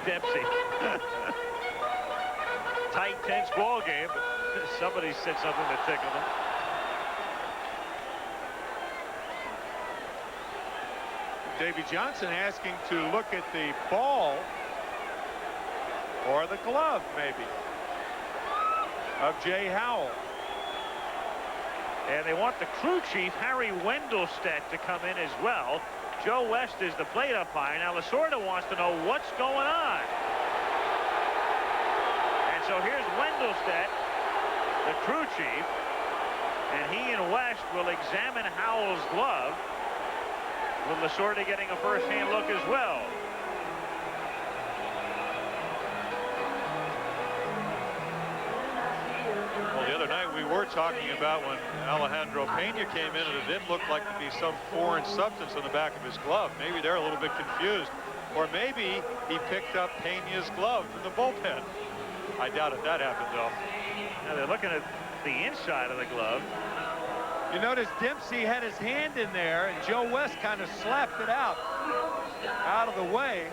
Dempsey. Tight, tense ball game, but somebody said something that tickled him. Davy Johnson asking to look at the ball or the glove, maybe, of Jay Howell. And they want the crew chief, Harry Wendelstedt, to come in as well. Joe West is the plate umpire. Now, Lasorda wants to know what's going on. And so here's Wendelstedt, the crew chief, and he and West will examine Howell's glove, with Lasorda getting a first-hand look as well. Well, the other night we were talking about when Alejandro Pena came in, and it didn't look like to be some foreign substance on the back of his glove. Maybe they're a little bit confused. Or maybe he picked up Pena's glove from the bullpen. I doubt if that happened, though. Now they're looking at the inside of the glove. You notice Dempsey had his hand in there, and Joe West kind of slapped it out of the way.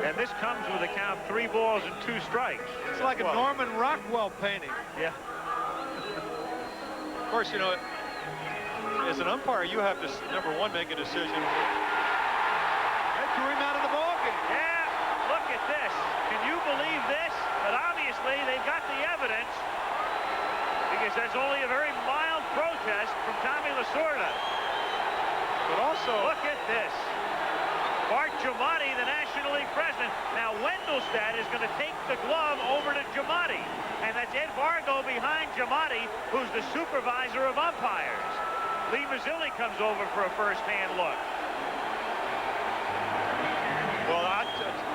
And this comes with a count 3 balls and 2 strikes. It's like a Norman Rockwell painting. Yeah. Of course, you know, as an umpire, you have to, number one, make a decision. That threw him out of the ballgame. Yeah, look at this. Can you believe this? But obviously, they've got the evidence, because that's only a very mild protest from Tommy Lasorda. But also, look at this. Bart Giamatti, the National League president. Now, Wendelstedt is going to take the glove over to Giamatti. And that's Ed Vargo behind Giamatti, who's the supervisor of umpires. Lee Mazzilli comes over for a first-hand look. well,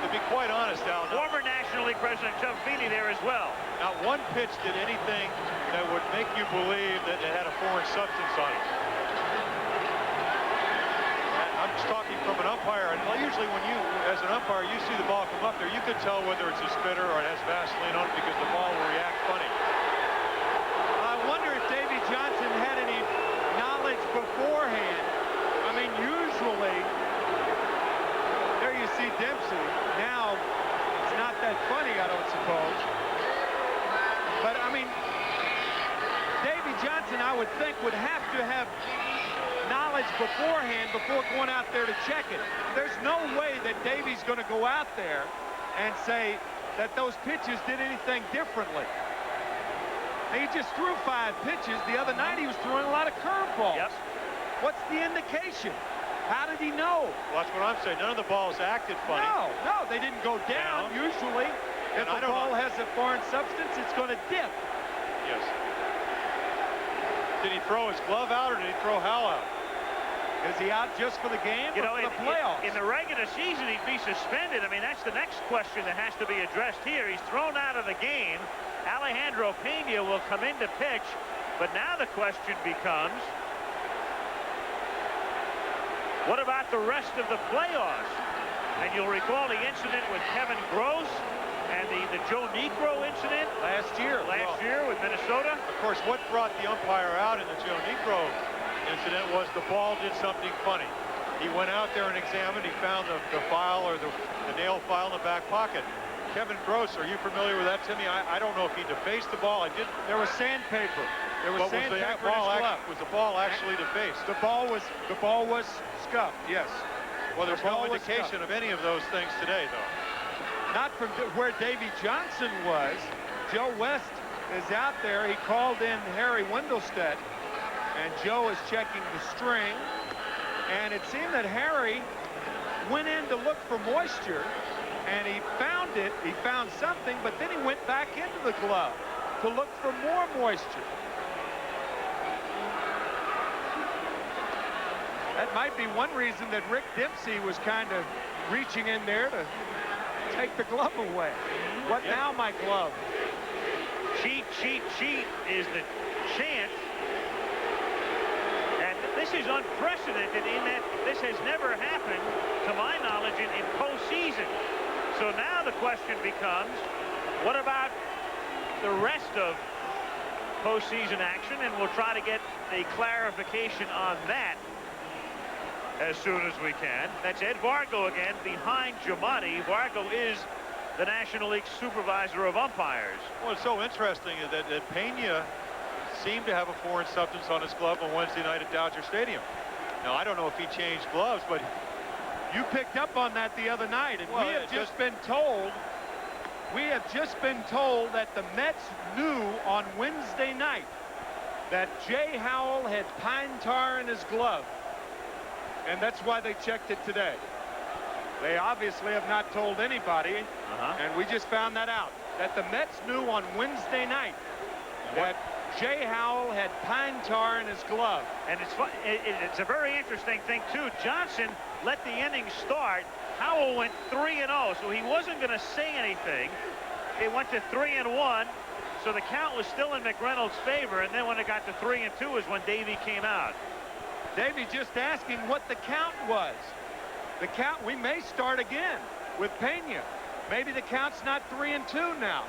to be quite honest, Al, Former National League president Chubb Feeney there as well. not one pitch did anything that would make you believe that it had a foreign substance on it. I'm just talking from an umpire, and usually when you, as an umpire, you see the ball come up there, you could tell whether it's a spitter or it has Vaseline on it, because the ball will react funny. I wonder if Davy Johnson had any knowledge beforehand. I mean, usually, there you see Dempsey. Now, it's not that funny, I don't suppose. But, I mean, Davy Johnson, I would think, would have to have knowledge beforehand before going out there to check it. There's no way that Davy's going to go out there and say that those pitches did anything differently. He just threw 5 pitches. The other night he was throwing a lot of curveballs. Yep. What's the indication? How did he know? Well, that's what I'm saying. None of the balls acted funny. No, they didn't go down. Usually, if a ball has a foreign substance, it's going to dip. Yes. Did he throw his glove out, or did he throw Howell out? Is he out just for the game or for the playoffs? In the regular season, he'd be suspended. I mean, that's the next question that has to be addressed here. He's thrown out of the game. Alejandro Pena will come in to pitch, but now the question becomes, what about the rest of the playoffs? And you'll recall the incident with Kevin Gross and the Joe Niekro incident last year with Minnesota. Of course, what brought the umpire out in the Joe Niekro incident was the ball did something funny. He went out there and examined. He found the file, or the nail file in the back pocket. Kevin Gross, are you familiar with that, Timmy? I don't know if he defaced the ball. There was sandpaper. There was sandpaper in his glove. Was the ball actually defaced? The ball was scuffed, yes. Well, there's no indication of any of those things today, though. Not from where Davy Johnson was. Joe West is out there. He called in Harry Wendelstedt, and Joe is checking the string. And it seemed that Harry went in to look for moisture, and he found it. He found something, but then he went back into the glove to look for more moisture. That might be one reason that Rick Dempsey was kind of reaching in there to take the glove away. What now, my glove? Cheat, cheat, cheat is the chant. And this is unprecedented in that this has never happened, to my knowledge, in postseason. So now the question becomes, what about the rest of postseason action? And we'll try to get a clarification on that. as soon as we can. That's Ed Vargo again behind Giamatti. Vargo is the National League supervisor of umpires. Well, it's so interesting that Pena seemed to have a foreign substance on his glove on Wednesday night at Dodger Stadium. Now, I don't know if he changed gloves, but you picked up on that the other night, and well, we have just been told that the Mets knew on Wednesday night that Jay Howell had pine tar in his glove, and that's why they checked it today. They obviously have not told anybody, and we just found that out, that the Mets knew on Wednesday night that Jay Howell had pine tar in his glove. And it's a very interesting thing, too. Johnson let the inning start. Howell went 3-0, so he wasn't going to say anything. It went to 3-1, so the count was still in McReynolds' favor, and then when it got to 3-2 is when Davey came out. Davey just asking what the count was. The count, we may start again with Pena. Maybe the count's not 3-2 now.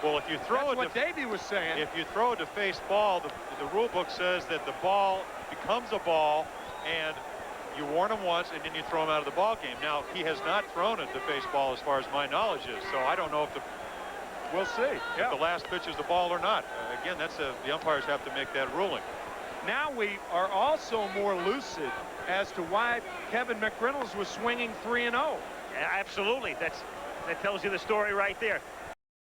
Well, if you throw That's what Davey was saying. If you throw a defaced ball, the rule book says that the ball becomes a ball, and you warn him once, and then you throw him out of the ball game. Now, he has not thrown a defaced ball as far as my knowledge is, so I don't know if we'll see. If the last pitch is the ball or not. Again, that's the umpires have to make that ruling. Now we are also more lucid as to why Kevin McReynolds was swinging 3-0. Absolutely. That tells you the story right there.